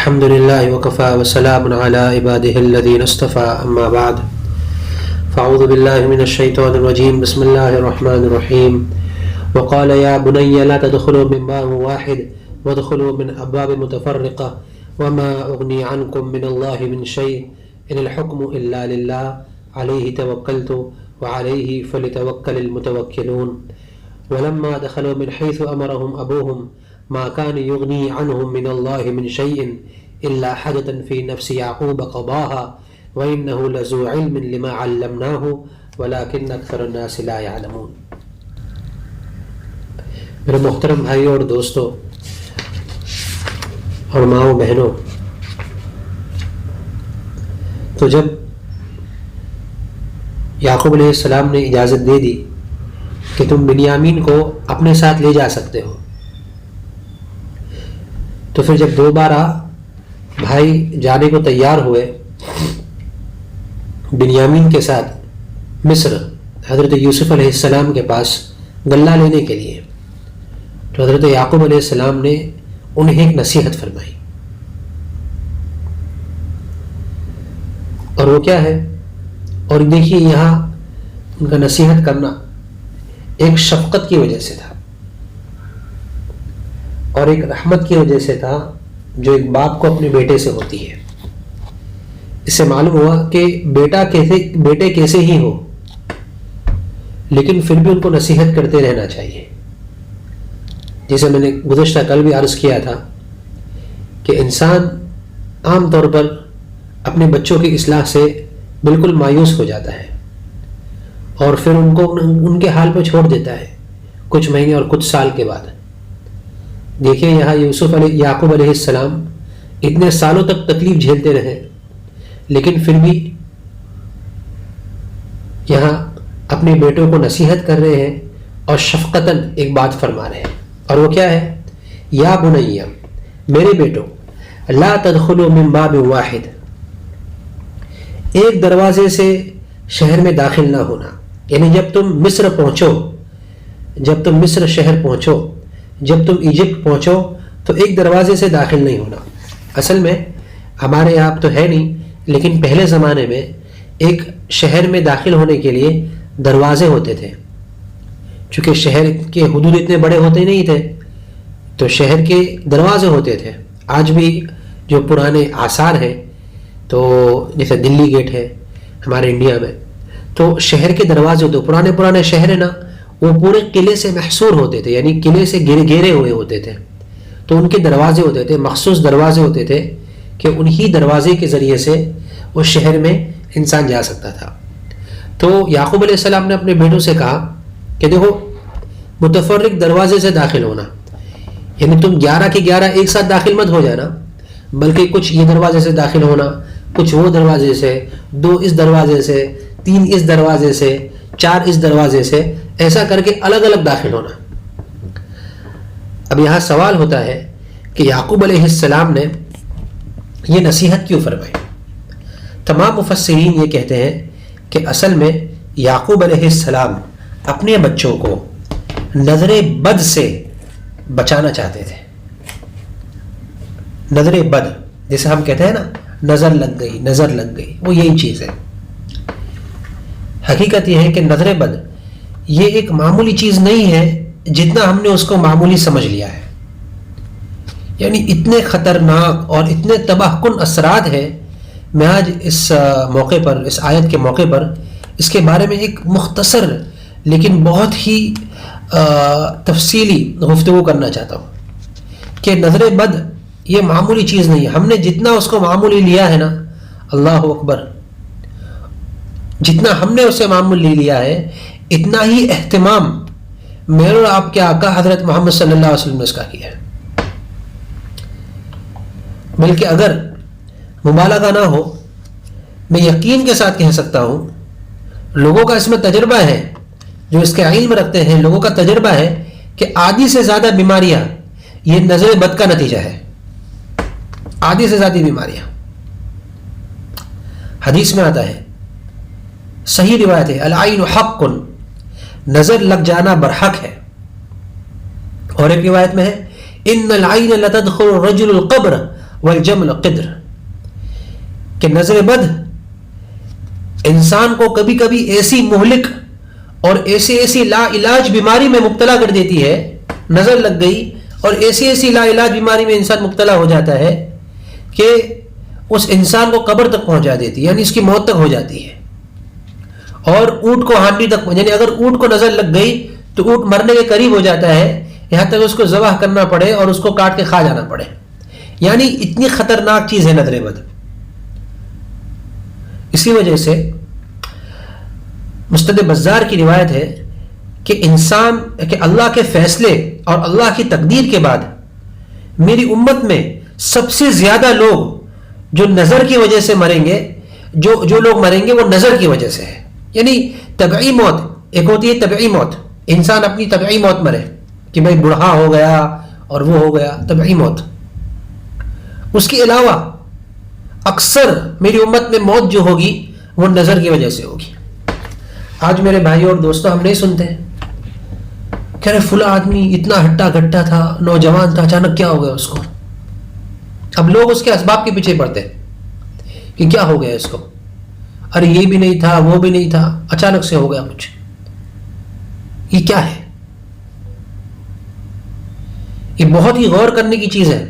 الحمد لله وكفى وسلام على عباده الذين اصطفى أما بعد فأعوذ بالله من الشيطان الرجيم بسم الله الرحمن الرحيم وقال يا بني لا تدخلوا من باب واحد وادخلوا من أبواب متفرقة وما أغني عنكم من الله من شيء إن الحكم إلا لله عليه توكلت وعليه فليتوكل المتوكلون ولما دخلوا من حيث أمرهم أبوهم ما كان يغني عنهم من الله من شيء إلا حاجة في نفس يعقوب قضاها وإنه لذو علم لما علمناه ولكن أكثر الناس لا يعلمون. میرے محترم بھائیوں اور دوستوں اور ماؤں بہنوں، تو جب یعقوب علیہ السلام نے اجازت دے دی کہ تم بنیامین کو اپنے ساتھ لے جا سکتے ہو، تو پھر جب دوبارہ بھائی جانے کو تیار ہوئے بنیامین کے ساتھ مصر حضرت یوسف علیہ السلام کے پاس غلہ لینے کے لیے، تو حضرت یعقوب علیہ السلام نے انہیں ایک نصیحت فرمائی، اور وہ کیا ہے؟ اور دیکھیے یہاں ان کا نصیحت کرنا ایک شفقت کی وجہ سے تھا اور ایک رحمت کی وجہ سے تھا جو ایک باپ کو اپنے بیٹے سے ہوتی ہے۔ اس سے معلوم ہوا کہ بیٹے کیسے ہی ہو لیکن پھر بھی ان کو نصیحت کرتے رہنا چاہیے۔ جیسے میں نے گزشتہ کل بھی عرض کیا تھا کہ انسان عام طور پر اپنے بچوں کی اصلاح سے بالکل مایوس ہو جاتا ہے اور پھر ان کے حال پہ چھوڑ دیتا ہے کچھ مہینے اور کچھ سال کے بعد۔ دیکھیں یہاں یعقوب علیہ السلام اتنے سالوں تک تکلیف جھیلتے رہے لیکن پھر بھی یہاں اپنے بیٹوں کو نصیحت کر رہے ہیں اور شفقتاً ایک بات فرما رہے ہیں، اور وہ کیا ہے؟ یا بنیا، میرے بیٹوں، لا تدخلوا من باب واحد، ایک دروازے سے شہر میں داخل نہ ہونا، یعنی جب تم مصر شہر پہنچو، جب تم ایجپٹ پہنچو تو ایک دروازے سے داخل نہیں ہونا۔ اصل میں ہمارے یہاں تو ہے نہیں، لیکن پہلے زمانے میں ایک شہر میں داخل ہونے کے لیے دروازے ہوتے تھے، چونکہ شہر کے حدود اتنے بڑے ہوتے نہیں تھے تو شہر کے دروازے ہوتے تھے۔ آج بھی جو پرانے آثار ہیں، تو جیسے دلی گیٹ ہے ہمارے انڈیا میں، تو شہر کے دروازے ہوتے، پرانے شہر ہیں نا، وہ پورے قلعے سے محصور ہوتے تھے، یعنی قلعے سے گھیرے ہوئے ہوتے تھے، تو ان کے دروازے ہوتے تھے، مخصوص دروازے ہوتے تھے کہ انہی دروازے کے ذریعے سے اس شہر میں انسان جا سکتا تھا۔ تو یعقوب علیہ السلام نے اپنے بیٹوں سے کہا کہ دیکھو، متفرق دروازے سے داخل ہونا، یعنی تم 11 کے 11 ایک ساتھ داخل مت ہو جانا، بلکہ کچھ یہ دروازے سے داخل ہونا، کچھ وہ دروازے سے، 2 اس دروازے سے، 3 اس دروازے سے، 4 اس دروازے سے، ایسا کر کے الگ الگ داخل ہونا۔ اب یہاں سوال ہوتا ہے کہ یعقوب علیہ السلام نے یہ نصیحت کیوں فرمائی؟ تمام مفسرین یہ کہتے ہیں کہ اصل میں یعقوب علیہ السلام اپنے بچوں کو نظر بد سے بچانا چاہتے تھے۔ نظر بد، جیسے ہم کہتے ہیں نا، نظر لگ گئی، وہ یہی چیز ہے۔ حقیقت یہ ہے کہ نظر بد یہ ایک معمولی چیز نہیں ہے جتنا ہم نے اس کو معمولی سمجھ لیا ہے، یعنی اتنے خطرناک اور اتنے تباہ کن اثرات ہیں۔ میں آج اس موقع پر، اس آیت کے موقع پر، اس کے بارے میں ایک مختصر لیکن بہت ہی تفصیلی گفتگو کرنا چاہتا ہوں کہ نظر بد یہ معمولی چیز نہیں ہے۔ ہم نے جتنا اس کو معمولی لیا ہے نا، اللہ اکبر، جتنا ہم نے اسے معمولی لیا ہے اتنا ہی اہتمام میرے اور آپ کے آقا حضرت محمد صلی اللہ علیہ وسلم نے اس کا کیا ہے۔ بلکہ اگر مبالغہ نہ ہو، میں یقین کے ساتھ کہہ سکتا ہوں، لوگوں کا اس میں تجربہ ہے، جو اس کے علم رکھتے ہیں، لوگوں کا تجربہ ہے کہ آدھی سے زیادہ بیماریاں یہ نظر بد کا نتیجہ ہے۔ آدھی سے زیادہ بیماریاں، حدیث میں آتا ہے، صحیح روایت ہے، العین حق، نظر لگ جانا برحق ہے۔ اور ایک روایت میں ہے ان العین لتدخل الرجل القبر والجمل قدر، کہ نظر بد انسان کو کبھی کبھی ایسی مہلک اور ایسی لا علاج بیماری میں مبتلا کر دیتی ہے، نظر لگ گئی اور ایسی لا علاج بیماری میں انسان مبتلا ہو جاتا ہے کہ اس انسان کو قبر تک پہنچا دیتی ہے، یعنی اس کی موت تک ہو جاتی ہے. اور اونٹ کو ہانڈی تک، یعنی اگر اونٹ کو نظر لگ گئی تو اونٹ مرنے کے قریب ہو جاتا ہے، یہاں تک اس کو ذبح کرنا پڑے اور اس کو کاٹ کے کھا جانا پڑے. یعنی اتنی خطرناک چیز ہے نظر بد. اسی وجہ سے مستند بزار کی روایت ہے کہ اللہ کے فیصلے اور اللہ کی تقدیر کے بعد میری امت میں سب سے زیادہ لوگ جو نظر کی وجہ سے مریں گے، جو لوگ مریں گے وہ نظر کی وجہ سے ہے. یعنی طبعی موت ایک ہوتی ہے، طبعی موت انسان اپنی طبعی موت مرے کہ بھائی بوڑھا ہو گیا اور وہ ہو گیا، طبعی موت. اس کے علاوہ اکثر میری امت میں موت جو ہوگی وہ نظر کی وجہ سے ہوگی. آج میرے بھائیوں اور دوستوں ہم نہیں سنتے کہہ رہے فلاں آدمی اتنا ہٹا گٹا تھا، نوجوان تھا، اچانک کیا ہو گیا اس کو. اب لوگ اس کے اسباب کے پیچھے پڑتے کہ کیا ہو گیا اس کو، ارے یہ بھی نہیں تھا وہ بھی نہیں تھا، اچانک سے ہو گیا کچھ. یہ کیا ہے؟ یہ بہت ہی غور کرنے کی چیز ہے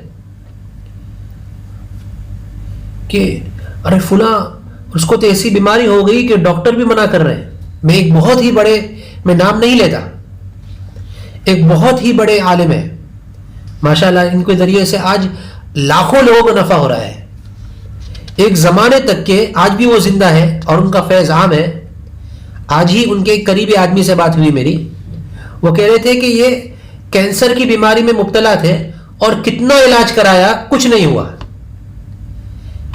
کہ ارے فلاں اس کو تو ایسی بیماری ہو گئی کہ ڈاکٹر بھی منع کر رہے ہیں. میں ایک بہت ہی بڑے، میں نام نہیں لیتا، ایک بہت ہی بڑے عالم ہے ماشاءاللہ، ان کے ذریعے سے آج لاکھوں لوگوں کو نفع ہو رہا ہے. ایک زمانے تک کے، آج بھی وہ زندہ ہے اور ان کا فیض عام ہے. آج ہی ان کے ایک قریبی آدمی سے بات ہوئی میری، وہ کہہ رہے تھے کہ یہ کینسر کی بیماری میں مبتلا تھے اور کتنا علاج کرایا کچھ نہیں ہوا.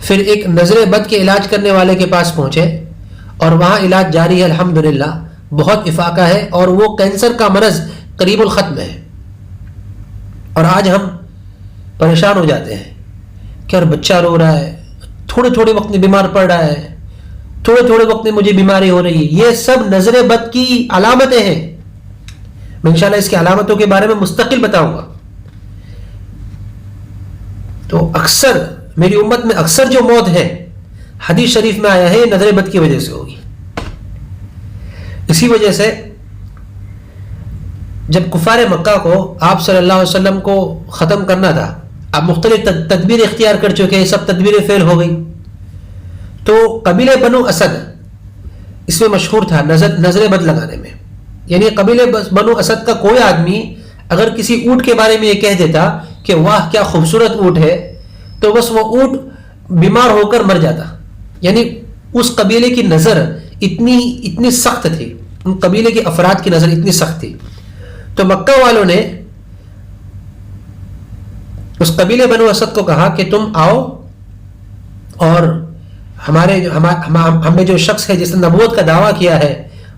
پھر ایک نظر بد کے علاج کرنے والے کے پاس پہنچے اور وہاں علاج جاری ہے الحمدللہ، بہت افاقہ ہے اور وہ کینسر کا مرض قریب الختم ہے. اور آج ہم پریشان ہو جاتے ہیں کہ یار بچہ رو رہا ہے، تھوڑے وقت میں بیمار پڑ رہا ہے، تھوڑے وقت میں مجھے بیماری ہو رہی ہے. یہ سب نظر بد کی علامتیں ہیں. میں انشاءاللہ اس کی علامتوں کے بارے میں مستقل بتاؤں گا. تو اکثر میری امت میں اکثر جو موت ہے، حدیث شریف میں آیا ہے، نظر بد کی وجہ سے ہوگی. اسی وجہ سے جب کفار مکہ کو آپ صلی اللہ علیہ وسلم کو ختم کرنا تھا، آپ مختلف تدبیر اختیار کر چکے، سب تدبیریں فیل ہو گئی، تو قبیلہ بنو اسد اس میں مشہور تھا نظر بد لگانے میں. یعنی قبیلہ بنو اسد کا کوئی آدمی اگر کسی اونٹ کے بارے میں یہ کہہ دیتا کہ واہ کیا خوبصورت اونٹ ہے، تو بس وہ اونٹ بیمار ہو کر مر جاتا. یعنی اس قبیلے کی نظر اتنی سخت تھی، ان قبیلے کے افراد کی نظر اتنی سخت تھی. تو مکہ والوں نے اس قبیلے بنو اسد کو کہا کہ تم آؤ اور ہمیں جو شخص ہے جس نے نبوت کا دعویٰ کیا ہے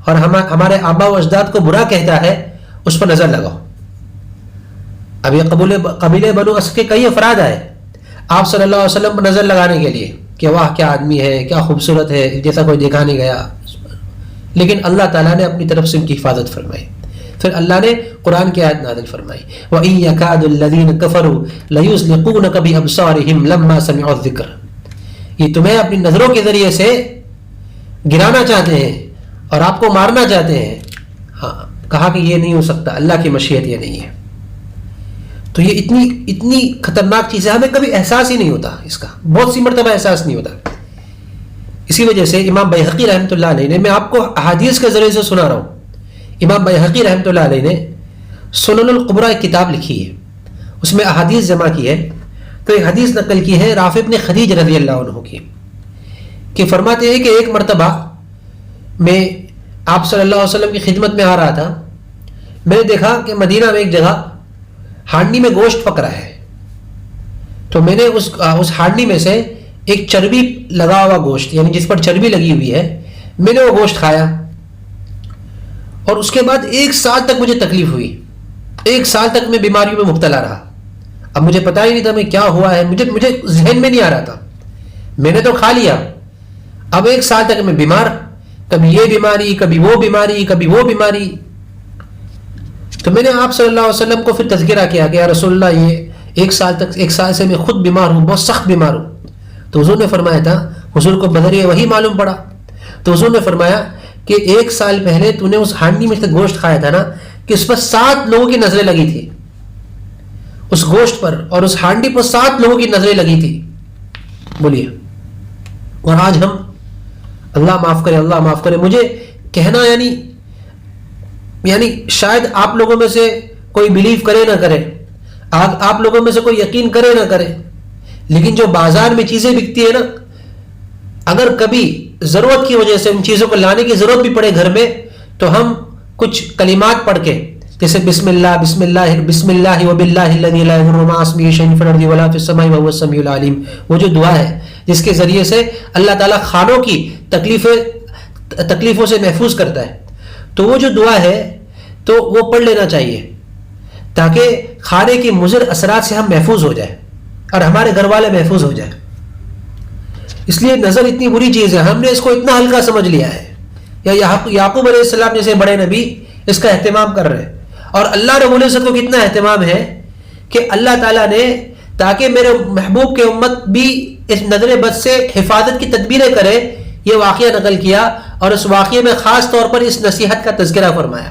اور ہمارے آبا و اجداد کو برا کہتا ہے اس پر نظر لگاؤ. اب یہ قبیلے بنو اسد کے کئی افراد آئے آپ صلی اللہ علیہ وسلم پر نظر لگانے کے لیے کہ واہ کیا آدمی ہے، کیا خوبصورت ہے، جیسا کوئی دیکھا نہیں گیا. لیکن اللہ تعالیٰ نے اپنی طرف سے ان کی حفاظت فرمائی. پھر اللہ نے قرآن کی آیت نازل فرمائی، وَإِن يَكَادُ الَّذِينَ كَفَرُوا لَيُزْلِقُونَكَ بِأَبْصَارِهِمْ لَمَّا سَمِعُوا الذِّكْرَ. یہ تمہیں اپنی نظروں کے ذریعے سے گرانا چاہتے ہیں اور آپ کو مارنا چاہتے ہیں. ہاں کہا کہ یہ نہیں ہو سکتا، اللہ کی مشیت یہ نہیں ہے. تو یہ اتنی خطرناک چیز ہے، ہمیں کبھی احساس ہی نہیں ہوتا اس کا، بہت سی مرتبہ احساس نہیں ہوتا. اسی وجہ سے امام بیہقی رحمۃ اللہ علیہ نے، میں آپ کو احادیث کے ذریعے سے سنا رہا ہوں، امام بیہقی رحمۃ اللہ علیہ نے سنن القبریٰ ایک کتاب لکھی ہے، اس میں احادیث جمع کی ہے. تو ایک حدیث نقل کی ہے رافع بن خدیج رضی اللہ عنہ کی، کہ فرماتے ہیں کہ ایک مرتبہ میں آپ صلی اللہ علیہ وسلم کی خدمت میں آ رہا تھا، میں نے دیکھا کہ مدینہ میں ایک جگہ ہانڈی میں گوشت پک رہا ہے. تو میں نے اس ہانڈی میں سے ایک چربی لگا ہوا گوشت، یعنی جس پر چربی لگی ہوئی ہے، میں نے وہ گوشت کھایا اور اس کے بعد 1 سال تک مجھے تکلیف ہوئی. 1 سال تک میں بیماریوں میں مبتلا رہا. اب مجھے پتا ہی نہیں تھا میں کیا ہوا ہے، مجھے ذہن میں نہیں آ رہا تھا. میں نے تو کھا لیا، اب 1 سال تک میں بیمار، کبھی یہ بیماری، کبھی وہ بیماری، کبھی وہ بیماری. تو میں نے آپ صلی اللہ علیہ وسلم کو پھر تذکرہ کیا کہ یا رسول اللہ، یہ ایک سال سے میں خود بیمار ہوں، بہت سخت بیمار ہوں. تو حضور نے فرمایا تھا، حضور کو بدریہ وہی معلوم پڑا. تو حضور نے فرمایا کہ 1 سال پہلے تو نے اس ہانڈی میں سے گوشت کھایا تھا نا، کہ اس پر 7 لوگوں کی نظریں لگی تھی، اس گوشت پر اور اس ہانڈی پر 7 لوگوں کی نظریں لگی تھی. بولیے. اور آج ہم، اللہ معاف کرے مجھے کہنا، یعنی شاید آپ لوگوں میں سے کوئی بلیو کرے نہ کرے، آپ لوگوں میں سے کوئی یقین کرے نہ کرے، لیکن جو بازار میں چیزیں بکتی ہے نا، اگر کبھی ضرورت کی وجہ سے ان چیزوں کو لانے کی ضرورت بھی پڑے گھر میں، تو ہم کچھ کلمات پڑھ کے، جیسے بسم اللہ وباللہ الذی لا یضر مع اسمہ شیء فی الارض ولا فی السماء وهو السمیع العلیم، وہ جو دعا ہے جس کے ذریعے سے اللہ تعالیٰ خانوں کی تکلیفوں سے محفوظ کرتا ہے، تو وہ جو دعا ہے تو وہ پڑھ لینا چاہیے، تاکہ کھانے کی مضر اثرات سے ہم محفوظ ہو جائیں اور ہمارے گھر والے محفوظ ہو جائیں. اس لیے نظر اتنی بری چیز ہے، ہم نے اس کو اتنا ہلکا سمجھ لیا ہے. یا یعقوب علیہ السلام جیسے بڑے نبی اس کا اہتمام کر رہے ہیں، اور اللہ رب العزت کو کتنا اہتمام ہے کہ اللہ تعالیٰ نے، تاکہ میرے محبوب کے امت بھی اس نظر بد سے حفاظت کی تدبیریں کرے، یہ واقعہ نقل کیا، اور اس واقعے میں خاص طور پر اس نصیحت کا تذکرہ فرمایا.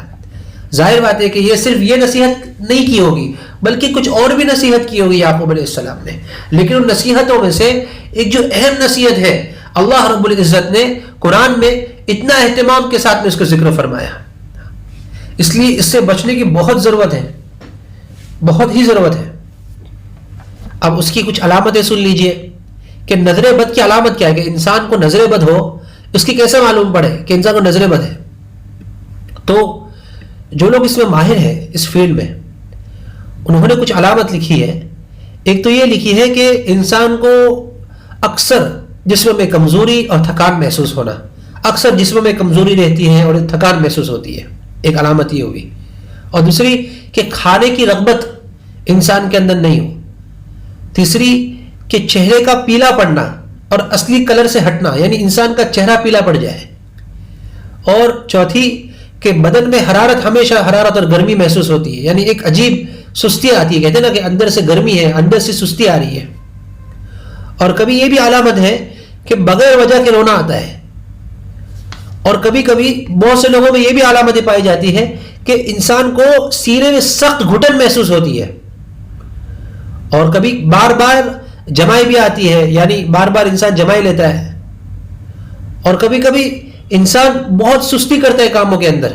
ظاہر بات ہے کہ یہ صرف یہ نصیحت نہیں کی ہوگی، بلکہ کچھ اور بھی نصیحت کی ہوگی یعقوب علیہ السلام نے، لیکن ان نصیحتوں میں سے ایک جو اہم نصیحت ہے، اللہ رب العزت نے قرآن میں اتنا اہتمام کے ساتھ میں اس کو ذکر فرمایا. اس لیے اس سے بچنے کی بہت ضرورت ہے، بہت ہی ضرورت ہے. اب اس کی کچھ علامتیں سن لیجئے کہ نظر بد کی علامت کیا ہے، کہ انسان کو نظر بد ہو، اس کی کیسے معلوم پڑے کہ انسان کو نظر بد ہے. تو جو لوگ اس میں ماہر ہیں اس فیلڈ میں، انہوں نے کچھ علامت لکھی ہے. ایک تو یہ لکھی ہے کہ انسان کو اکثر جسم میں کمزوری اور تھکان محسوس ہونا، اکثر جسم میں کمزوری رہتی ہے اور تھکان محسوس ہوتی ہے، ایک علامت یہ ہوگی. اور دوسری کہ کھانے کی رغبت انسان کے اندر نہیں ہو. تیسری کہ چہرے کا پیلا پڑنا اور اصلی کلر سے ہٹنا، یعنی انسان کا چہرہ پیلا پڑ جائے. اور چوتھی کہ بدن میں حرارت، ہمیشہ حرارت اور گرمی محسوس ہوتی ہے، یعنی ایک عجیب سستی آتی ہے، کہتے ہیں نا کہ اندر سے گرمی ہے، اندر سے سستی آ رہی ہے. اور کبھی یہ بھی علامت ہے کہ بغیر وجہ کے رونا آتا ہے. اور کبھی کبھی بہت سے لوگوں میں یہ بھی علامتیں پائی جاتی ہے کہ انسان کو سینے میں سخت گھٹن محسوس ہوتی ہے. اور کبھی بار بار جمائی بھی آتی ہے، یعنی بار بار انسان جمائی لیتا ہے. اور کبھی کبھی انسان بہت سستی کرتا ہے کاموں کے اندر،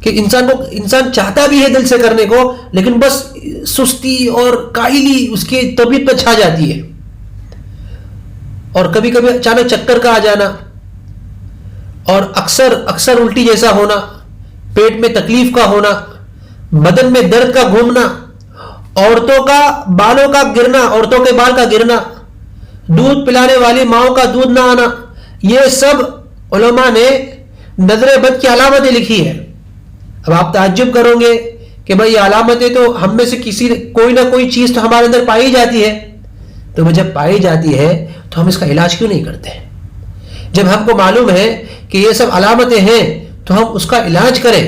کہ انسان چاہتا بھی ہے دل سے کرنے کو، لیکن بس سستی اور کاہلی اس کی طبیعت پہ چھا جاتی ہے. اور کبھی کبھی اچانک چکر کا آ جانا، اور اکثر الٹی جیسا ہونا، پیٹ میں تکلیف کا ہونا، بدن میں درد کا گھومنا، عورتوں کے بال کا گرنا، دودھ پلانے والی ماؤں کا دودھ نہ آنا، یہ سب علماء نے نظر بد کی علامتیں لکھی ہے. اب آپ تعجب کرو گے کہ بھائی یہ علامتیں تو ہم میں سے کوئی نہ کوئی چیز تو ہمارے اندر پائی جاتی ہے. تو جب پائی جاتی ہے تو ہم اس کا علاج کیوں نہیں کرتے؟ جب ہم کو معلوم ہے کہ یہ سب علامتیں ہیں تو ہم اس کا علاج کریں.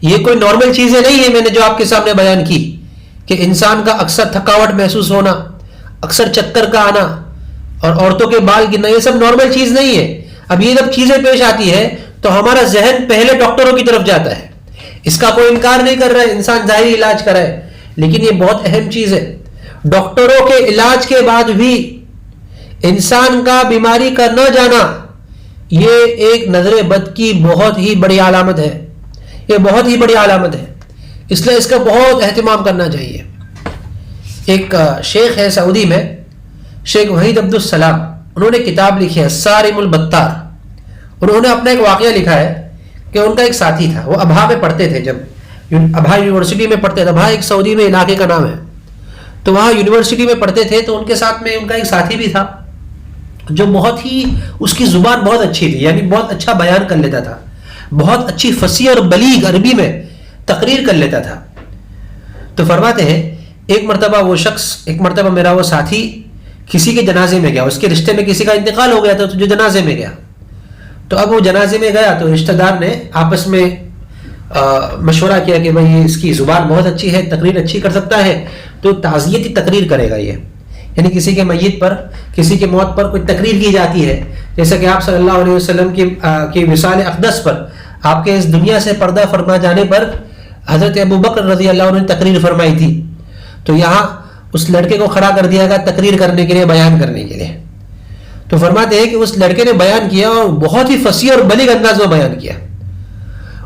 یہ کوئی نارمل چیزیں نہیں ہیں میں نے جو آپ کے سامنے بیان کی، کہ انسان کا اکثر تھکاوٹ محسوس ہونا، اکثر چکر کا آنا اور عورتوں کے بال گرنا، یہ سب نارمل چیز نہیں ہے. اب یہ جب چیزیں پیش آتی ہے تو ہمارا ذہن پہلے ڈاکٹروں کی طرف جاتا ہے. اس کا کوئی انکار نہیں کر رہا ہے، انسان ظاہری علاج کرائے، لیکن یہ بہت اہم چیز ہے. ڈاکٹروں کے علاج کے بعد بھی انسان کا بیماری کا نہ جانا، یہ ایک نظر بد کی بہت ہی بڑی علامت ہے. یہ بہت ہی بڑی علامت ہے، اس لیے اس کا بہت اہتمام کرنا چاہیے. ایک شیخ ہے سعودی میں، شیخ وحید عبدالسلام، انہوں نے کتاب لکھی ہے صارم البتار. انہوں نے اپنا ایک واقعہ لکھا ہے کہ ان کا ایک ساتھی تھا، وہ ابہا میں پڑھتے تھے، جب ابہا یونیورسٹی میں پڑھتے تھے. ابہا ایک سعودی میں علاقے کا نام ہے، تو وہاں یونیورسٹی میں پڑھتے تھے. تو ان کے ساتھ میں ان کا ایک ساتھی بھی تھا جو بہت ہی، اس کی زبان بہت اچھی تھی، یعنی بہت اچھا بیان کر لیتا تھا، بہت اچھی فصیح اور بلیغ عربی میں تقریر کر لیتا تھا. تو فرماتے ہیں ایک مرتبہ میرا وہ ساتھی کسی کے جنازے میں گیا، اس کے رشتے میں کسی کا انتقال ہو گیا تھا، تو جو جنازے میں گیا، تو اب وہ جنازے میں گیا تو رشتہ دار نے آپس میں مشورہ کیا کہ بھائی اس کی زبان بہت اچھی ہے، تقریر اچھی کر سکتا ہے، تو تعزیتی تقریر کرے گا یہ، یعنی کسی کے میت پر، کسی کے موت پر کوئی تقریر کی جاتی ہے، جیسا کہ آپ صلی اللہ علیہ وسلم کی وصال اقدس پر، آپ کے اس دنیا سے پردہ فرما جانے پر حضرت ابو بکر رضی اللہ عنہ نے تقریر فرمائی تھی، تو یہاں اس لڑکے کو کھڑا کر دیا گیا تقریر کرنے کے لیے، بیان کرنے کے لیے. تو فرماتے ہیں کہ اس لڑکے نے بیان کیا اور بہت ہی فصیح اور بلیغ انداز میں بیان کیا.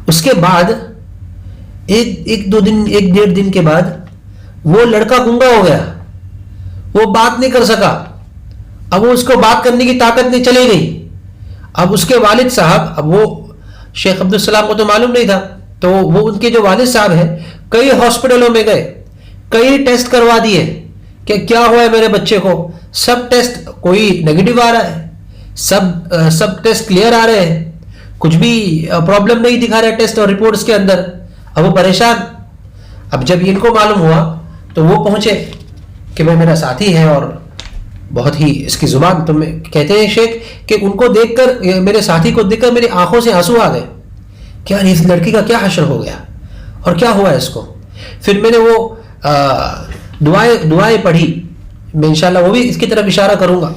اس کے بعد ایک ڈیڑھ دن کے بعد وہ لڑکا گنگا ہو گیا، وہ بات نہیں کر سکا. اب وہ اس کو بات کرنے کی طاقت نہیں، چلی گئی. اب اس کے والد صاحب، اب وہ شیخ عبدالسلام کو تو معلوم نہیں تھا، تو وہ ان کے جو والد صاحب ہیں کئی ہاسپٹلوں میں گئے، کئی ٹیسٹ کروا دیے کہ کیا ہوا ہے میرے بچے کو. سب ٹیسٹ کوئی نیگیٹو آ رہا ہے، سب ٹیسٹ کلیئر آ رہے ہیں، کچھ بھی پرابلم نہیں دکھا رہے ٹیسٹ اور رپورٹس کے اندر. اب وہ پریشان. اب جب ان کو معلوم ہوا تو وہ پہنچے کہ میں، میرا ساتھی ہے اور بہت ہی اس کی زبان، تو میں کہتے ہیں شیخ کہ ان کو دیکھ کر، میرے ساتھی کو دیکھ کر میری آنکھوں سے آنسو آ گئے. کیا اس لڑکی کا کیا حشر ہو گیا اور کیا ہوا ہے اس کو. پھر میں نے وہ دعائیں پڑھی، میں انشاءاللہ وہ بھی اس کی طرف اشارہ کروں گا،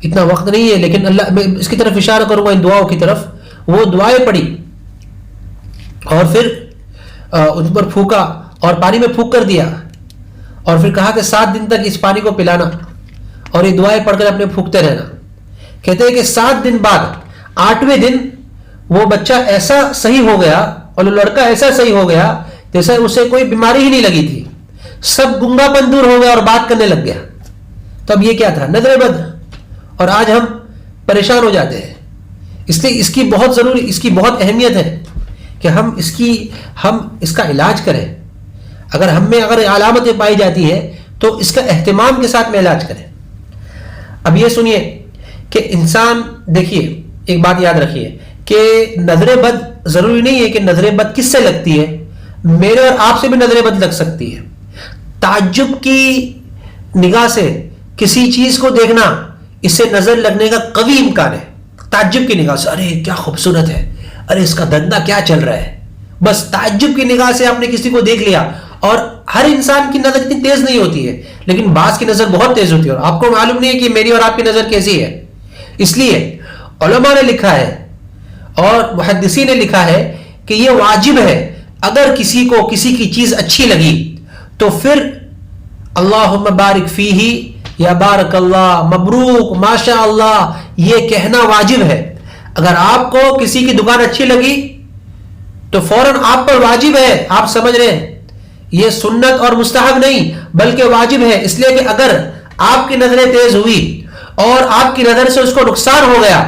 اتنا وقت نہیں ہے لیکن اللہ، میں اس کی طرف اشارہ کروں گا ان دعاؤں کی طرف. وہ دعائیں پڑھی اور پھر ان پر پھونکا اور پانی میں پھونک کر دیا، اور پھر کہا کہ 7 دن تک اس پانی کو پلانا اور یہ دعائیں پڑھ کر اپنے پھونکتے رہنا. کہتے ہیں کہ 7 دن بعد 8ویں دن وہ بچہ ایسا صحیح ہو گیا اور وہ لڑکا ایسا صحیح ہو گیا جیسے اسے کوئی بیماری ہی نہیں لگی تھی، سب گنگا پن دور ہو گیا اور بات کرنے لگ گیا. تو اب یہ کیا تھا؟ نظر بد. اور آج ہم پریشان ہو جاتے ہیں. اس لیے اس کی بہت ضروری، اس کی بہت اہمیت ہے کہ ہم اس کا علاج کریں. اگر ہم میں علامتیں پائی جاتی ہے تو اس کا اہتمام کے ساتھ میں علاج کریں. اب یہ سنیے کہ انسان، دیکھیے ایک بات یاد رکھیے کہ نظر بد ضروری نہیں ہے کہ نظر بد کس سے لگتی ہے، میرے اور آپ سے بھی نظر بد لگ سکتی ہے. تعجب کی نگاہ سے کسی چیز کو دیکھنا، اس سے نظر لگنے کا قوی امکان ہے. تعجب کی نگاہ سے، ارے کیا خوبصورت ہے، ارے اس کا دھندا کیا چل رہا ہے، بس تعجب کی نگاہ سے آپ نے کسی کو دیکھ لیا. اور ہر انسان کی نظر اتنی تیز نہیں ہوتی ہے، لیکن بعض کی نظر بہت تیز ہوتی ہے، اور آپ کو معلوم نہیں ہے کہ میری اور آپ کی نظر کیسی ہے. اس لیے علماء نے لکھا ہے اور محدثین نے لکھا ہے کہ یہ واجب ہے، اگر کسی کو کسی کی چیز اچھی لگی تو پھر اللہم بارک فیہ یا بارک اللہ، مبروک، ماشاء اللہ، یہ کہنا واجب ہے. اگر آپ کو کسی کی دکان اچھی لگی تو فوراً آپ پر واجب ہے. آپ سمجھ رہے ہیں، یہ سنت اور مستحب نہیں بلکہ واجب ہے. اس لیے کہ اگر آپ کی نظریں تیز ہوئی اور آپ کی نظر سے اس کو نقصان ہو گیا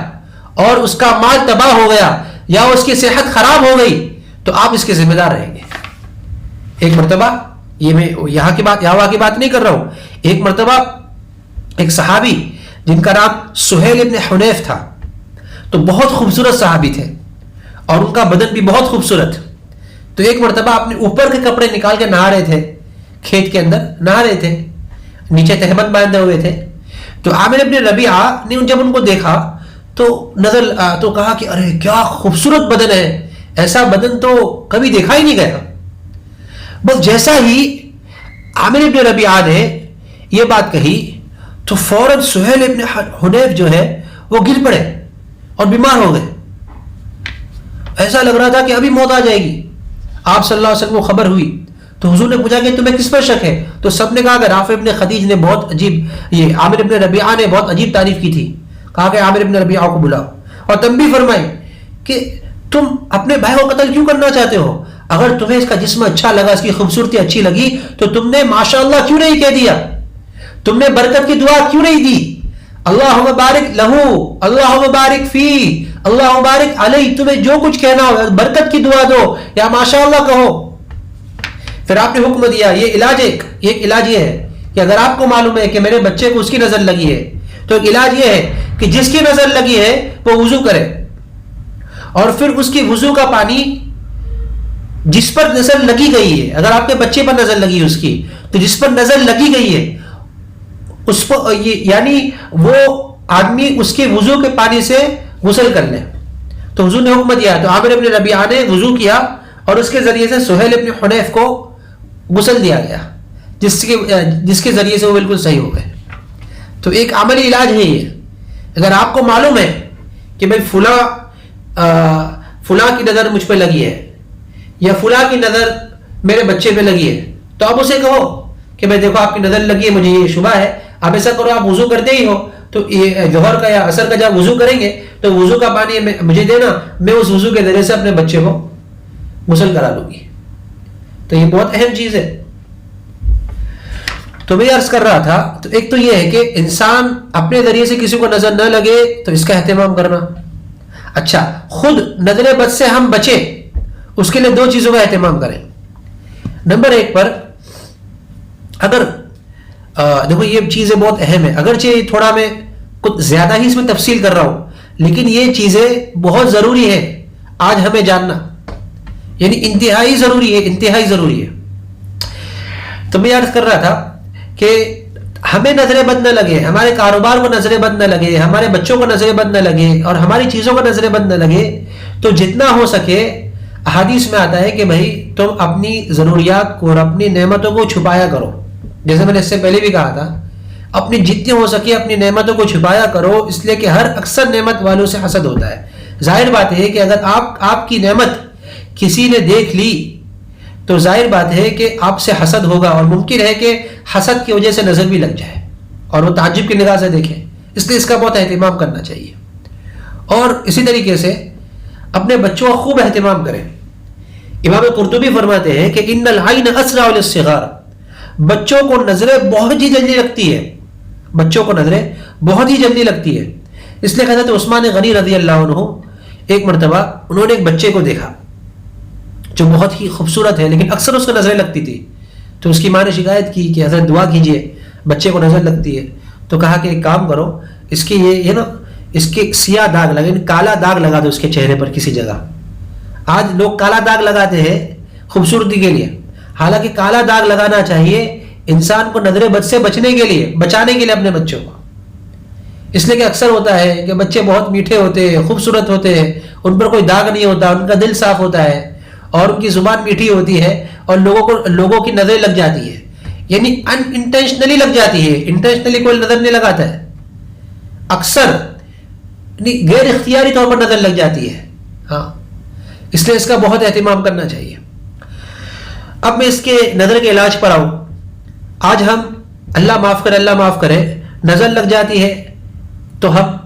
اور اس کا مال تباہ ہو گیا یا اس کی صحت خراب ہو گئی تو آپ اس کے ذمہ دار رہیں گے. ایک مرتبہ، یہ میں یہاں کی بات نہیں کر رہا ہوں، ایک مرتبہ ایک صحابی جن کا نام سہیل ابن حنیف تھا، تو بہت خوبصورت صحابی تھے اور ان کا بدن بھی بہت خوبصورت. تو ایک مرتبہ اپنے اوپر کے کپڑے نکال کے نہا رہے تھے، کھیت کے اندر نہا رہے تھے، نیچے تہمت باندھے ہوئے تھے. تو عامر ابن ربیعہ نے جب ان کو دیکھا تو کہا کہ ارے کیا خوبصورت بدن ہے، ایسا بدن تو کبھی دیکھا ہی نہیں گیا. بس جیسا ہی عامر ابن ربیعہ نے یہ بات کہی تو فوراً سہیل ابن حنیف جو ہے وہ گر پڑے اور بیمار ہو گئے. ایسا لگ رہا تھا کہ ابھی موت آ جائے گی. آپ صلی اللہ علیہ وسلم کو خبر ہوئی تو حضور نے پوچھا کہ تمہیں کس پر شک ہے؟ تو سب نے کہا کہ رافع ابن خدیج نے بہت عجیب، یہ عامر ابن ربیعہ نے بہت عجیب تعریف کی تھی. کہا کہ عامر ابن ربیعہ کو بلاؤ، اور تنبیہ فرمائی کہ تم اپنے بھائی کو قتل کیوں کرنا چاہتے ہو؟ اگر تمہیں اس کا جسم اچھا لگا، اس کی خوبصورتی اچھی لگی تو تم نے ماشاءاللہ کیوں نہیں کہہ دیا؟ تم نے برکت کی دعا کیوں نہیں دی؟ اللہم بارک لہو، اللہم بارک فی، اللہم بارک علیہ. تمہیں جو کچھ کہنا ہو، برکت کی دعا دو یا ماشاءاللہ کہو. پھر آپ نے حکم دیا، یہ علاج، ایک علاج یہ ہے کہ اگر آپ کو معلوم ہے کہ میرے بچے کو اس کی نظر لگی ہے تو ایک علاج یہ ہے کہ جس کی نظر لگی ہے وہ وضو کرے، اور پھر اس کی وضو کا پانی جس پر نظر لگی گئی ہے، اگر آپ کے بچے پر نظر لگی ہے اس کی، تو جس پر نظر لگی گئی ہے اس پر، یعنی وہ آدمی اس کے وضو کے پانی سے غسل کر لے. تو حضور نے حکم دیا، تو عامر ابن ربیعہ نے وضو کیا اور اس کے ذریعے سے سہیل ابن حنیف کو غسل دیا گیا، جس کے ذریعے سے وہ بالکل صحیح ہو گئے. تو ایک عملی علاج ہے یہ. اگر آپ کو معلوم ہے کہ بھائی فلاں کی نظر مجھ پہ لگی ہے یا فلاں کی نظر میرے بچے پہ لگی ہے، تو آپ اسے کہو کہ بھائی دیکھو آپ کی نظر لگی ہے، مجھے یہ شبہ ہے. آپ ایسا کرو، آپ وضو کرتے ہی ہو تو یہ ظہر کا یا عصر کا جب وضو کریں گے تو وضو کا پانی مجھے دینا، میں اس وضو کے ذریعے سے اپنے بچے کو غسل کرا لوں گی. تو یہ بہت اہم چیز ہے. تو میں عرض کر رہا تھا، تو ایک تو یہ ہے کہ انسان اپنے ذریعے سے کسی کو نظر نہ لگے تو اس کا اہتمام کرنا. اچھا، خود نظر بد سے ہم بچیں، اس کے لیے دو چیزوں کا اہتمام کریں. نمبر ایک پر اگر دیکھو یہ چیزیں بہت اہم ہے، اگرچہ تھوڑا میں کچھ زیادہ ہی اس میں تفصیل کر رہا ہوں، لیکن یہ چیزیں بہت ضروری ہے آج ہمیں جاننا، یعنی انتہائی ضروری ہے. تو میں عرض کر رہا تھا کہ ہمیں نظر بد نہ لگے، ہمارے کاروبار کو نظر بد نہ لگے، ہمارے بچوں کو نظر بد نہ لگے اور ہماری چیزوں کو نظر بد نہ لگے، تو جتنا ہو سکے احادیث میں آتا ہے کہ بھائی تم اپنی ضروریات کو اور اپنی نعمتوں کو چھپایا کرو. جیسے میں نے اس سے پہلے بھی کہا تھا، اپنی جتنی ہو سکے اپنی نعمتوں کو چھپایا کرو، اس لیے کہ ہر اکثر نعمت والوں سے حسد ہوتا ہے. ظاہر بات ہے کہ اگر آپ کی نعمت کسی نے دیکھ لی تو ظاہر بات ہے کہ آپ سے حسد ہوگا، اور ممکن ہے کہ حسد کی وجہ سے نظر بھی لگ جائے اور وہ تعجب کی نگاہ سے دیکھیں. اس لیے اس کا بہت اہتمام کرنا چاہیے. اور اسی طریقے سے اپنے بچوں کا خوب اہتمام کریں. امام قرطبی فرماتے ہیں کہ ان العین اسرع للصغار، بچوں کو نظریں بہت ہی جلدی لگتی ہے. اس لیے حضرت عثمان غنی رضی اللہ عنہ ایک مرتبہ انہوں نے ایک بچے کو دیکھا جو بہت ہی خوبصورت ہے، لیکن اکثر اس کو نظریں لگتی تھی. تو اس کی ماں نے شکایت کی کہ حضرت دعا کیجئے، بچے کو نظر لگتی ہے. تو کہا کہ ایک کام کرو، اس کے یہ نا اس کے سیاہ داغ لگے، کالا داغ لگا دو اس کے چہرے پر کسی جگہ. آج لوگ کالا داغ لگاتے ہیں خوبصورتی کے لیے، حالانکہ کالا داغ لگانا چاہیے انسان کو نظر بد سے بچانے کے لیے اپنے بچوں کو. اس لیے کہ اکثر ہوتا ہے کہ بچے بہت میٹھے ہوتے ہیں، خوبصورت ہوتے ہیں، ان پر کوئی داغ نہیں ہوتا، ان کا دل صاف ہوتا ہے اور ان کی زبان میٹھی ہوتی ہے، اور لوگوں کی نظریں لگ جاتی ہے، یعنی ان انٹینشنلی لگ جاتی ہے. انٹینشنلی کوئی نظر نہیں لگاتا ہے، اکثر غیر اختیاری طور پر نظر لگ جاتی ہے. ہاں، اس لیے اس کا بہت اہتمام کرنا چاہیے. اب میں اس کے نظر کے علاج پر آؤں. آج ہم اللہ معاف کرے نظر لگ جاتی ہے تو ہم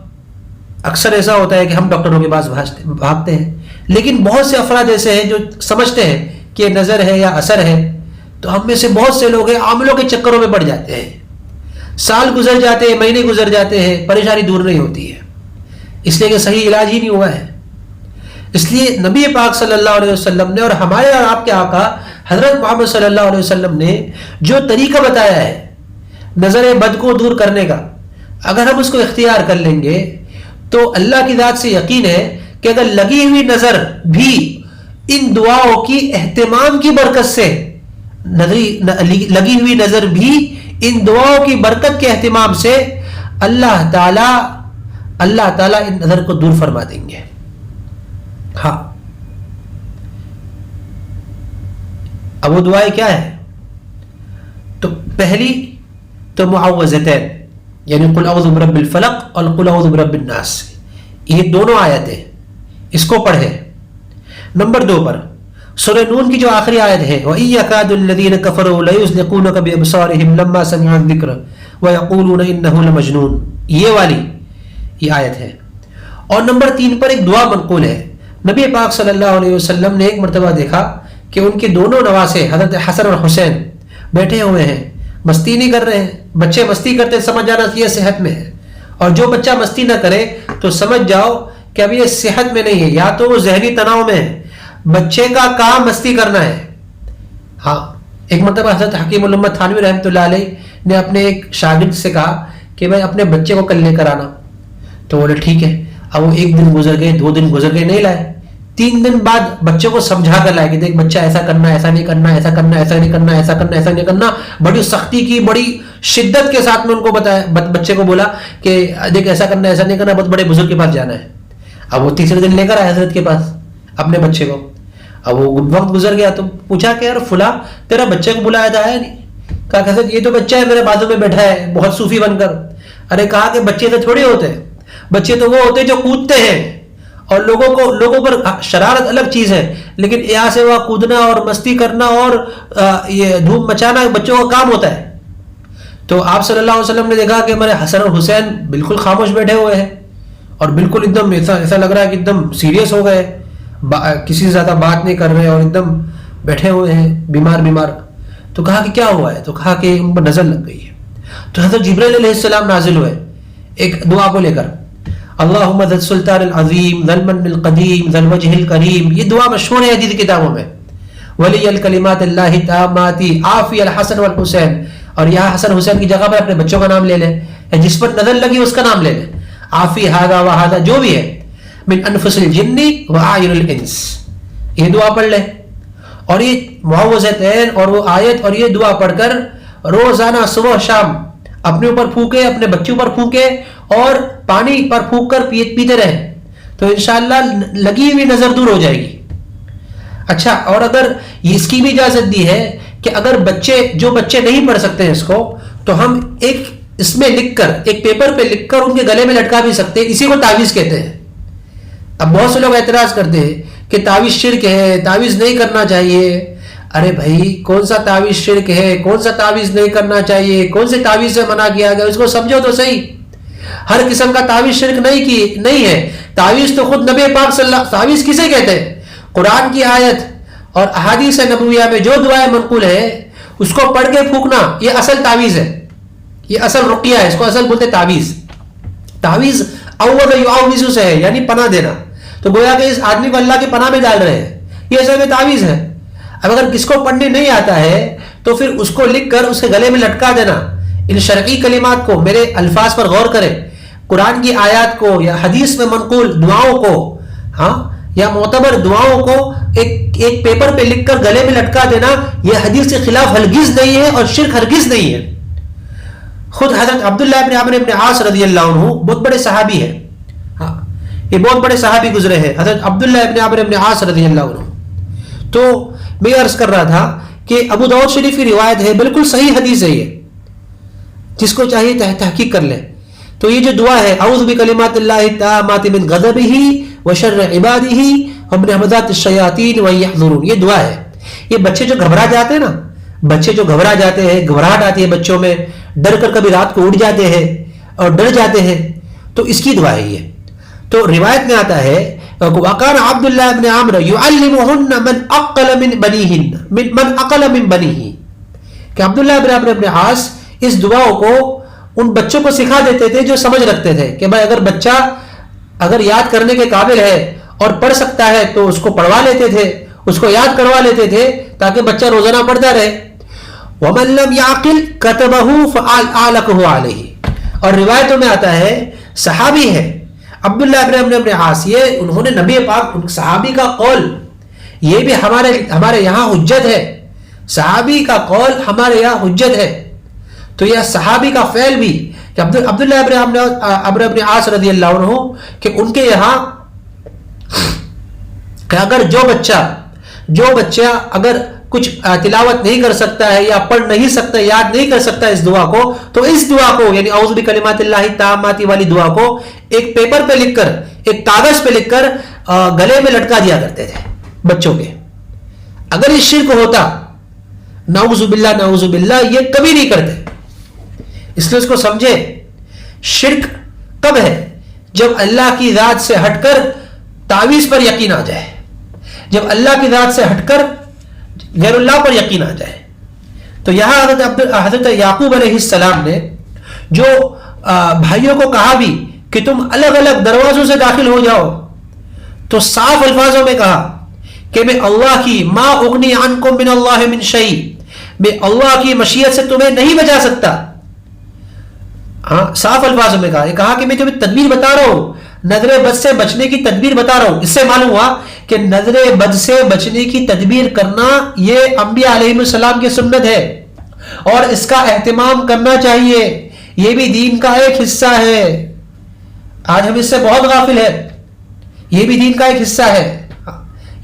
اکثر ایسا ہوتا ہے کہ ہم ڈاکٹروں کے پاس بھاگتے ہیں، لیکن بہت سے افراد ایسے ہیں جو سمجھتے ہیں کہ نظر ہے یا اثر ہے. تو ہم میں سے بہت سے لوگ ہیں عاملوں کے چکروں میں پڑ جاتے ہیں، سال گزر جاتے ہیں، مہینے گزر جاتے ہیں، پریشانی دور نہیں ہوتی ہے، اس لیے کہ صحیح علاج ہی نہیں ہوا ہے. اس لیے نبی پاک صلی اللہ علیہ وسلم نے اور ہمارے اور آپ کے آقا حضرت محمد صلی اللہ علیہ وسلم نے جو طریقہ بتایا ہے نظر بد کو دور کرنے کا، اگر ہم اس کو اختیار کر لیں گے تو اللہ کی ذات سے یقین ہے کہ اگر لگی ہوئی نظر بھی ان دعاؤں کی اہتمام کی برکت سے، لگی ہوئی نظر بھی ان دعاؤں کی برکت کے اہتمام سے اللہ تعالی ان نظر کو دور فرما دیں گے. ہاں، اب وہ دعائیں کیا ہے؟ تو پہلی تو معوذتین، یعنی قل اعوذ برب الفلق اور قل اعوذ برب الناس، یہ دونوں آیتیں اس کو پڑھیں. نمبر 2 پر سورہ نون کی جو آخری آیت ہے وَإِن يَكَادُ الَّذِينَ كَفَرُوا لَيُزْلِقُونَكَ بِأَبْصَارِهِمْ لَمَّا سَمِعُوا الذِّكْرَ وَيَقُولُونَ إِنَّهُ لَمَجْنُونَ، یہ آیت ہے. اور نمبر 3 پر ایک دعا منقول ہے. نبی پاک صلی اللہ علیہ وسلم نے ایک مرتبہ دیکھا کہ ان کے دونوں نواسے حضرت حسن اور حسین بیٹھے ہوئے ہیں، مستی نہیں کر رہے ہیں. بچے مستی کرتے سمجھ جانا کہ یہ صحت میں ہے، اور جو بچہ مستی نہ کرے تو سمجھ جاؤ کہ اب یہ صحت میں نہیں ہے، یا تو وہ ذہنی تناؤ میں ہے. بچے کا کام مستی کرنا ہے. ہاں، ایک مرتبہ حضرت حکیم الامت تھانوی رحمۃ اللہ علیہ نے اپنے ایک شاگرد سے کہا کہ بھائی اپنے بچے کو کل لے کر آنا. تو بولے ٹھیک ہے. اب وہ 1 دن گزر گئے، 2 دن گزر گئے، نہیں لائے. 3 دن بعد بچے کو سمجھا کر لائے کہ دیکھ بچہ ایسا کرنا، ایسا نہیں کرنا، ایسا کرنا، ایسا نہیں کرنا، ایسا کرنا، ایسا نہیں کرنا. بڑی سختی کی، بڑی شدت کے ساتھ میں ان کو بتایا، بچے کو بولا کہ دیکھ ایسا کرنا، ایسا نہیں کرنا، بہت بڑے بزرگ کے پاس جانا ہے. اب وہ تیسرے دن لے کر آئے حضرت کے پاس اپنے بچے کو. اب وہ وقت گزر گیا تو پوچھا کہ یار فلاں تیرا بچے کو بلایا تھا ہے نہیں؟ کہا کہ یہ تو بچہ ہے میرے بازو میں بیٹھا ہے بہت صوفی بن کر. ارے کہا کہ بچے تو تھوڑے ہوتے ہیں, بچے تو وہ ہوتے ہیں جو کودتے ہیں, اور لوگوں پر شرارت الگ چیز ہے, لیکن یہاں سے وہ کودنا اور مستی کرنا اور یہ دھوم مچانا بچوں کا کام ہوتا ہے. تو آپ صلی اللہ علیہ وسلم نے دیکھا کہ ہمارے حسن اور حسین بالکل خاموش بیٹھے ہوئے ہیں, اور بالکل ایک دم ایسا لگ رہا ہے کہ ایک دم سیریس ہو گئے, کسی سے زیادہ بات نہیں کر رہے اور ایک دم بیٹھے ہوئے ہیں بیمار. تو کہا کہ کیا ہوا ہے؟ تو کہا کہ ان پر نظر لگ گئی ہے. تو حضرت جبرائیل علیہ السلام نازل ہوئے ایک دعا کو لے کر, اللہم ذی السلطان العظیم ذی المن القدیم ذی الوجہ الکریم. یہ دعا مشہور ہے حدیث کتابوں میں, ولی الکلمات اللہ التامات عافی الحسن والحسین. اور یہاں حسن حسین کی جگہ پر اپنے بچوں کا نام لے لیں, جس پر نظر لگی اس کا نام لے لیں, عافی ھذا و ھذا جو بھی ہے, من انفس الجن و اعین الانس. یہ دعا پڑھ لیں, اور یہ معوذتین اور وہ آیت اور یہ دعا پڑھ کر روزانہ صبح شام اپنے اوپر پھونکے, اپنے بچوں پر پھونکے, اور پانی پر پھونک کر پیتے رہیں, تو انشاءاللہ لگی ہوئی نظر دور ہو جائے گی. اچھا, اور اگر اس کی بھی اجازت دی ہے کہ اگر جو بچے نہیں پڑھ سکتے ہیں اس کو, تو ہم ایک اس میں لکھ کر, ایک پیپر پہ لکھ کر ان کے گلے میں لٹکا بھی سکتے ہیں. اسی کو تعویذ کہتے ہیں. اب بہت سے لوگ اعتراض کرتے ہیں کہ تعویذ شرک ہے, تعویذ نہیں کرنا چاہیے. ارے بھائی, کون سا تعویذ شرک ہے, کون سا تعویذ نہیں کرنا چاہیے, کون سے تعویذ سے منع کیا گیا, اس کو سمجھو تو صحیح. ہر قسم کا تعویذ شرک نہیں ہے. تعویذ تو خود نبی پاک صلی اللہ, تعویذ کسے کہتے ہیں؟ قرآن کی آیت اور احادیث نبویہ میں جو دعائیں منقول ہے اس کو پڑھ کے پھونکنا, یہ اصل تعویذ ہے, یہ اصل رقیہ ہے, اس کو اصل بولتے تعویذ. تعویذ اول یعوذ سے ہے, یعنی پناہ دینا. تو گویا کہ اس آدمی کو اللہ کی پناہ میں ڈال رہے ہیں, یہ اصل میں تعویذ ہے. اب اگر کس کو پڑھنے نہیں آتا ہے تو پھر اس کو لکھ کر اس کے گلے میں لٹکا دینا. ان شرعی کلمات کو, میرے الفاظ پر غور کریں, قرآن کی آیات کو یا حدیث میں منقول دعاؤں کو, ہاں, یا معتبر دعاؤں کو ایک پیپر پہ لکھ کر گلے میں لٹکا دینا, یہ حدیث کے خلاف ہرگز نہیں ہے, اور شرک ہرگز نہیں ہے. خود حضرت عبداللہ ابن عمرو ابن عاص رضی اللہ عنہ بہت بڑے صحابی ہیں, ہاں, یہ بہت بڑے صحابی گزرے ہیں, حضرت عبداللہ ابن عمرو ابن عاص رضی اللہ عنہ. تو میں عرض کر رہا تھا کہ ابو داؤد شریف کی روایت ہے, بالکل صحیح حدیث ہے یہ, جس کو چاہیے تحقیق کر لیں. تو یہ جو دعا ہے, اعوذ بکلمات اللہ التامات من غضبہ وشر عبادہ ومن همزات الشیاطین وان یحضرون, یہ دعا ہے. یہ بچے جو گھبرا جاتے ہیں نا, بچے جو گھبرا جاتے ہیں, گھبراہٹ آتی ہے بچوں میں, ڈر کر کبھی رات کو اٹھ جاتے ہیں اور ڈر جاتے ہیں, تو اس کی دعا ہے یہ. تو روایت میں آتا ہے وَقَانَ عَبْدُ اللَّهِ بْنِ عَمْرَ يُعَلِّمُهُنَّ مَنْ أَقَلَ مِنْ بَنِيهِ, کہ عبداللہ بن عمرو بن عاص اس دعاؤں کو ان بچوں کو سکھا دیتے تھے جو سمجھ رکھتے تھے کہ بھائی اگر بچہ اگر یاد کرنے کے قابل ہے اور پڑھ سکتا ہے تو اس کو پڑھوا لیتے تھے, اس کو یاد کروا لیتے تھے تاکہ بچہ روزانہ پڑھتا رہے. وَمَنْ لَمْ يَعْقِلْ كَتَبَهُ فَأَعْلَقَهُ عَلَيْهِ, اور روایتوں میں آتا ہے صحابی ہے عبداللہ ابن عمرو ابن عاص, یہ انہوں نے نبی پاک صحابی کا قول, یہ بھی ہمارے یہاں حجت ہے, صحابی کا قول ہمارے یہاں حجت ہے. تو یہ صحابی کا فعل بھی کہ عبداللہ ابن عمرو ابن عاص رضی اللہ عنہ, کہ ان کے یہاں کہ اگر جو بچہ اگر کچھ تلاوت نہیں کر سکتا ہے یا پڑھ نہیں سکتا, یاد نہیں کر سکتا اس دعا کو, تو اس دعا کو یعنی اعوذ بکلمات اللہ التامات والی دعا کو ایک پیپر پہ لکھ کر, ایک کاغذ پہ لکھ کر گلے میں لٹکا دیا کرتے تھے بچوں کے. اگر یہ شرک ہوتا, نعوذ باللہ, یہ کبھی نہیں کرتے. اس لیے اس کو سمجھے, شرک کب ہے؟ جب اللہ کی ذات سے ہٹ کر تعویذ پر یقین آ جائے, جب اللہ کی ذات سے ہٹ کر غیر اللہ پر یقین آ جائے. تو یہاں حضرت یعقوب علیہ السلام نے جو بھائیوں کو کہا بھی کہ تم الگ الگ دروازوں سے داخل ہو جاؤ, تو صاف الفاظوں میں کہا کہ میں اللہ کی ما اغنی عنکم من اللہ من شیء, میں اللہ کی مشیت سے تمہیں نہیں بچا سکتا. ہاں, صاف الفاظوں میں کہا, یہ کہا کہ میں تمہیں تدبیر بتا رہا ہوں, نظر بد سے بچنے کی تدبیر بتا رہا ہوں. اس سے معلوم ہوا کہ نظر بد سے بچنے کی تدبیر کرنا یہ انبیاء علیہ السلام کی سنت ہے, اور اس کا اہتمام کرنا چاہیے, یہ بھی دین کا ایک حصہ ہے. آج ہم اس سے بہت غافل ہیں, یہ بھی دین کا ایک حصہ ہے,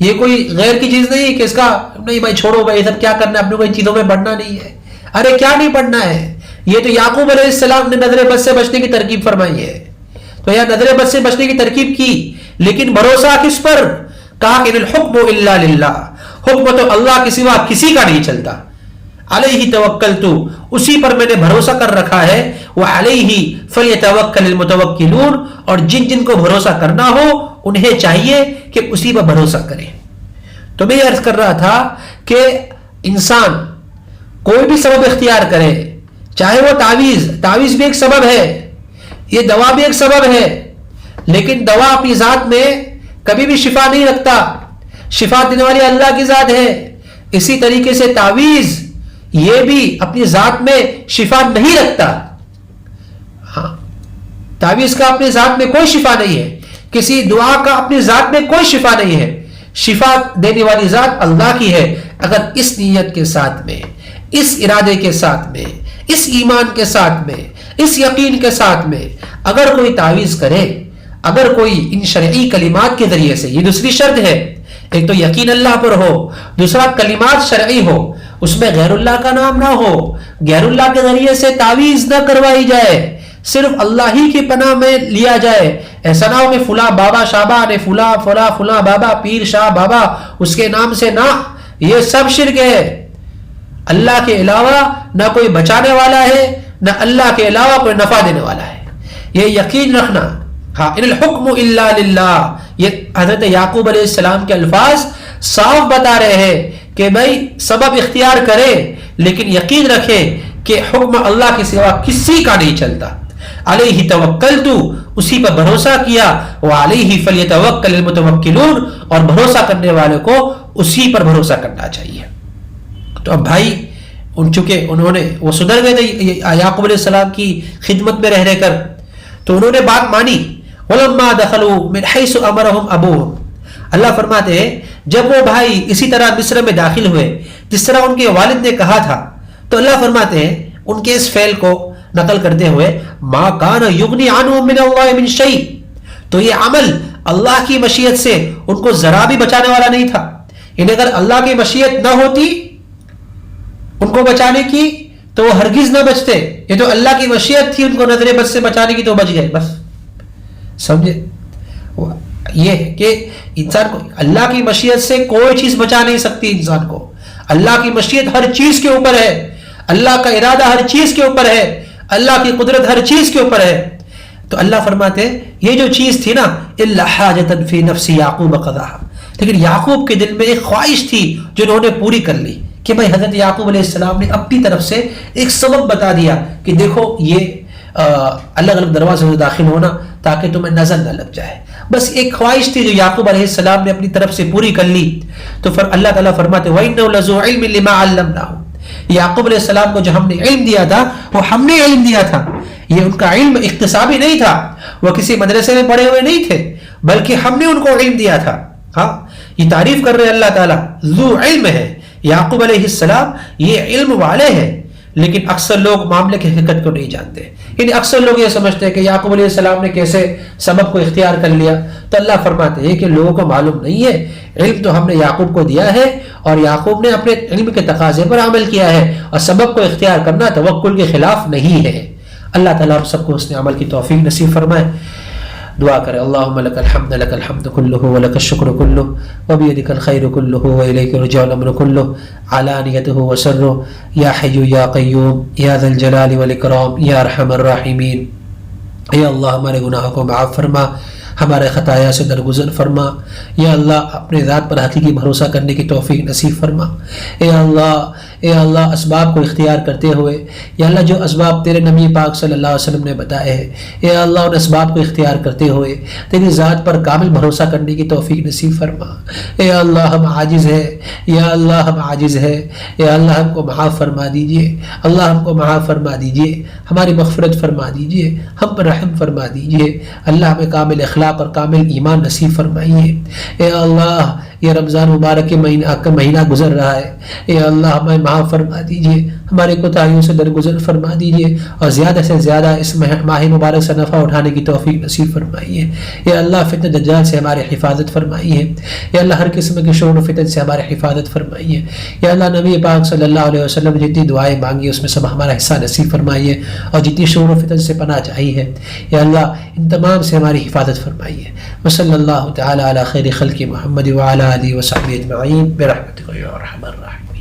یہ کوئی غیر کی چیز نہیں ہے کہ اس کا نہیں بھائی چھوڑو بھائی سب کیا کرنا ہے، اپنے کو ان چیزوں میں پڑھنا نہیں ہے. ارے کیا نہیں پڑھنا ہے، یہ تو یعقوب علیہ السلام نے نظر بد سے بچنے کی ترکیب فرمائی ہے. تو یہاں نظر بد سے بچنے کی ترکیب کی، لیکن بھروسہ کس پر؟ کہا کہ الحکم الا للہ، حکم تو اللہ کے سوا کسی کا نہیں چلتا. علیہ توکلت، اسی پر میں نے بھروسہ کر رکھا ہے. وعلیہ فلیتوکل المتوکلون، اور جن جن کو بھروسہ کرنا ہو انہیں چاہیے کہ اسی پر بھروسہ کریں. تو میں یہ عرض کر رہا تھا کہ انسان کوئی بھی سبب اختیار کرے، چاہے وہ تعویذ بھی ایک سبب ہے، یہ دوا بھی ایک سبب ہے، لیکن دوا اپنی ذات میں کبھی بھی شفا نہیں رکھتا، شفا دینے والی اللہ کی ذات ہے. اسی طریقے سے تعویذ یہ بھی اپنی ذات میں شفا نہیں رکھتا. ہاں، تعویذ کا اپنی ذات میں کوئی شفا نہیں ہے، کسی دعا کا اپنی ذات میں کوئی شفا نہیں ہے. شفا دینے والی ذات اللہ کی ہے. اگر اس نیت کے ساتھ میں، اس ارادے کے ساتھ میں، اس ایمان کے ساتھ میں، اس یقین کے ساتھ میں اگر کوئی تعویذ کرے، اگر کوئی ان شرعی کلمات کے ذریعے سے، یہ دوسری شرط ہے، ایک تو یقین اللہ پر ہو، دوسرا کلمات شرعی ہو، اس میں غیر اللہ کا نام نہ ہو، غیر اللہ کے ذریعے سے تعویذ نہ کروائی جائے، صرف اللہ ہی کی پناہ میں لیا جائے. ایسا نہ ہو کہ فلاں بابا شابا نے فلاں بابا پیر شاہ بابا اس کے نام سے، نہ، یہ سب شرک ہے. اللہ کے علاوہ نہ کوئی بچانے والا ہے، نہ اللہ کے علاوہ کوئی نفع دینے والا ہے، یہ یقین رکھنا. ہاں، ان الحکم الا للہ، یہ حضرت یعقوب علیہ السلام کے الفاظ صاف بتا رہے ہیں کہ بھائی سبب اختیار کرے لیکن یقین رکھے کہ حکم اللہ کے سوا کسی کا نہیں چلتا. علیہ توکلت، اسی پر بھروسہ کیا. وعلیہ فلیتوکل المتوکلون، اور بھروسہ کرنے والے کو اسی پر بھروسہ کرنا چاہیے. تو اب بھائی چونکہ انہوں نے وہ سدھر گئے تھے یعقوب علیہ السلام کی خدمت میں رہ کر، تو انہوں نے بات مانی. وَلَمَّا دَخَلُوا مِنْ حَيْثُ أَمَرَهُمْ أَبُوهُمْ، اللہ فرماتے ہیں جب وہ بھائی اسی طرح مصر میں داخل ہوئے جس طرح ان کے والد نے کہا تھا، تو اللہ فرماتے ہیں ان کے اس فعل کو نقل کرتے ہوئے مَا كَانَ يُغْنِي عَنْهُمْ مِنَ اللَّهِ مِنْ شَيْءٍ، تو یہ عمل اللہ کی مشیت سے ان کو ذرا بھی بچانے والا نہیں تھا. یعنی اگر اللہ کی مشیت نہ ہوتی ان کو بچانے کی تو وہ ہرگز نہ بچتے. یہ تو اللہ کی مشیت تھی ان کو نظر بد سے بچانے کی، تو بچ گئے. بس سمجھے، یہ کہ انسان کو اللہ کی مشیت سے کوئی چیز بچا نہیں سکتی. انسان کو اللہ کی مشیت ہر چیز کے اوپر ہے، اللہ کا ارادہ ہر چیز کے اوپر ہے، اللہ کی قدرت ہر چیز کے اوپر ہے. تو اللہ فرماتے ہیں یہ جو چیز تھی نا، الا حاجۃ فی نفس یعقوب قضاها، لیکن یعقوب کے دل میں ایک خواہش تھی جو انہوں نے پوری کر لی کہ بھائی حضرت یعقوب علیہ السلام نے اپنی طرف سے ایک سبب بتا دیا کہ دیکھو یہ الگ الگ دروازے سے داخل ہونا تاکہ تمہیں نظر نہ لگ جائے. بس ایک خواہش تھی جو یعقوب علیہ السلام نے اپنی طرف سے پوری کر لی. تو اللہ تعالیٰ فرماتے وَإِنَّهُ لَذُو عِلْمٍ لِمَا عَلَّمْنَاهُ، یعقوب علیہ السلام کو جو ہم نے علم دیا تھا وہ ہم نے علم دیا تھا. یہ ان کا علم اکتسابی نہیں تھا، وہ کسی مدرسے میں پڑھے ہوئے نہیں تھے، بلکہ ہم نے ان کو علم دیا تھا. ہاں، یہ تعریف کر رہے اللہ تعالیٰ ذو علم ہے. یعقوب علیہ السلام یہ علم والے ہیں، لیکن اکثر لوگ معاملے کی حقیقت کو نہیں جانتے. یعنی اکثر لوگ یہ سمجھتے ہیں کہ یعقوب علیہ السلام نے کیسے سبب کو اختیار کر لیا. تو اللہ فرماتے ہیں کہ لوگوں کو معلوم نہیں ہے، علم تو ہم نے یعقوب کو دیا ہے اور یعقوب نے اپنے علم کے تقاضے پر عمل کیا ہے، اور سبب کو اختیار کرنا توکل کے خلاف نہیں ہے. اللہ تعالیٰ ہم سب کو اس نے عمل کی توفیق نصیب فرمائے. دعا کرے اللہم لک الحمد لک الحمد کلہ ولک الشکر کلہ وبیدک الخیر کلہ والیک رجع الامر کلہ علانیتہ وسرہ یا حی یا قیوم یا ذا الجلال والاکرام یا ارحم الراحمین. اے اللہ ہمارے گناہوں کو معاف فرما، ہمارے خطایا سے درگزر فرما. یا اللہ اپنے ذات پر حقیقی بھروسہ کرنے کی توفیق نصیب فرما. اے اللہ اسباب کو اختیار کرتے ہوئے، یا اللہ جو اسباب تیرے نبی پاک صلی اللہ علیہ وسلم نے بتائے ہیں، اے اللہ ان اسباب کو اختیار کرتے ہوئے تیری ذات پر کامل بھروسہ کرنے کی توفیق نصیب فرما. اے اللہ ہم عاجز ہیں، یا اللہ ہم عاجز ہیں، یا اللہ ہم کو معاف فرما دیجئے. اللہ ہم کو معاف فرما دیجئے، ہماری مغفرت فرما دیجئے، ہم پر رحم فرما دیجئے. اللہ ہمیں کامل اخلاق اور کامل ایمان نصیب فرمائیے. یہ رمضان مبارک کے مہینہ گزر رہا ہے، یا اللہ ہمیں معاف فرما دیجیے، ہمارے کوتاہیوں سے درگزر فرما دیجیے، اور زیادہ سے زیادہ اس ماہ مبارک سے نفع اٹھانے کی توفیق نصیب فرمائیے۔ یا اللہ فتنہ دجال سے ہماری حفاظت فرمائیے، یا اللہ ہر قسم کے شرور و فتن سے ہماری حفاظت فرمائیے۔ یا اللہ نبی پاک صلی اللہ علیہ وسلم جتنی دعائیں مانگی اس میں سب ہمارا حصہ نصیب فرمائیے، اور جتنی شرور و فتن سے پناہ چاہی ہے یا اللہ ان تمام سے ہماری حفاظت فرمائیے۔ وصلی اللہ تعالی علی خیر خلق محمد وعلی آلہ وصحبہ اجمعین برحمتک یا ارحم الراحمین۔